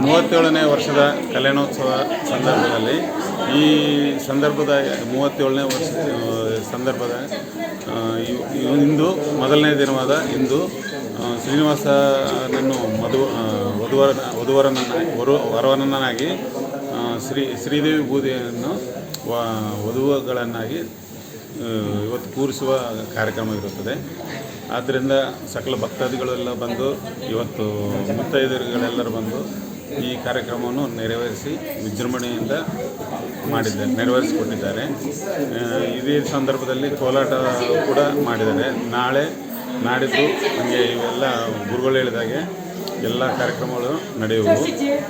37ನೇ ವರ್ಷದ ಕಲ್ಯಾಣೋತ್ಸವ ಸಂದರ್ಭದಲ್ಲಿ ಈ ಸಂದರ್ಭದ 37ನೇ ವರ್ಷ ಸಂದರ್ಭದ ಇಂದು ಮೊದಲನೇ ದಿನವಾದ ಇಂದು ಶ್ರೀನಿವಾಸನನ್ನು ವರವರನನ್ನಾಗಿ ಶ್ರೀದೇವಿ ಬೂದಿಯನ್ನು ವಧುಗಳನ್ನಾಗಿ ಇವತ್ತು ಕೂರಿಸುವ ಕಾರ್ಯಕ್ರಮ ಇರುತ್ತದೆ. ಆದ್ದರಿಂದ ಸಕಲ ಭಕ್ತಾದಿಗಳೆಲ್ಲ ಬಂದು ಇವತ್ತು ಮುತ್ತೈದೆಯರುಗಳೆಲ್ಲರೂ ಬಂದು ಈ ಕಾರ್ಯಕ್ರಮವನ್ನು ವಿಜೃಂಭಣೆಯಿಂದ ನೆರವೇರಿಸಿಕೊಟ್ಟಿದ್ದಾರೆ. ಇದೇ ಸಂದರ್ಭದಲ್ಲಿ ಕೋಲಾಟ ಕೂಡ ಮಾಡಿದ್ದಾರೆ. ನಾಳೆ ನಾಡಿದ್ದು ಹಾಗೆ ಇವೆಲ್ಲ ಗುರುಗಳು ಹೇಳಿದಾಗೆ ಎಲ್ಲ ಕಾರ್ಯಕ್ರಮಗಳು ನಡೆಯುವು.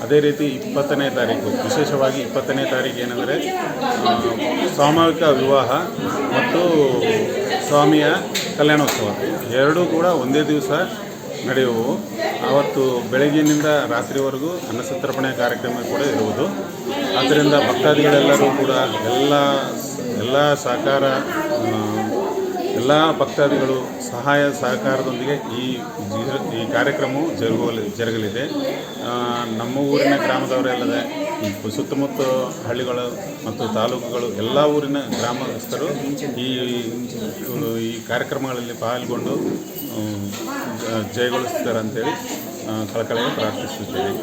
ಅದೇ ರೀತಿ 20ನೇ ತಾರೀಕು ವಿಶೇಷವಾಗಿ 20ನೇ ತಾರೀಕು ಏನೆಂದರೆ ಸಾಮೂಹಿಕ ವಿವಾಹ ಮತ್ತು ಸ್ವಾಮಿಯ ಕಲ್ಯಾಣೋತ್ಸವ ಎರಡೂ ಕೂಡ ಒಂದೇ ದಿವಸ ನಡೆಯುವು. ಆವತ್ತು ಬೆಳಗ್ಗಿನಿಂದ ರಾತ್ರಿವರೆಗೂ ಅನ್ನಸಂತರ್ಪಣೆ ಕಾರ್ಯಕ್ರಮ ಕೂಡ ಇರುವುದು. ಆದ್ದರಿಂದ ಭಕ್ತಾದಿಗಳೆಲ್ಲರೂ ಕೂಡ ಎಲ್ಲ ಭಕ್ತಾದಿಗಳು ಸಹಾಯ ಸಹಕಾರದೊಂದಿಗೆ ಈ ಕಾರ್ಯಕ್ರಮವು ಜರುಗಲಿದೆ. ನಮ್ಮ ಊರಿನ ಗ್ರಾಮದವರೆಲ್ಲದೆ ಸುತ್ತಮುತ್ತ ಹಳ್ಳಿಗಳು ಮತ್ತು ತಾಲೂಕುಗಳು ಎಲ್ಲ ಊರಿನ ಗ್ರಾಮಸ್ಥರು ಈ ಕಾರ್ಯಕ್ರಮಗಳಲ್ಲಿ ಪಾಲ್ಗೊಂಡು ಜಯಗೊಳಿಸ್ತಾರೆ ಅಂತೇಳಿ ಕಳಕಳಿಗೆ ಪ್ರಾರ್ಥಿಸುತ್ತೇನೆ.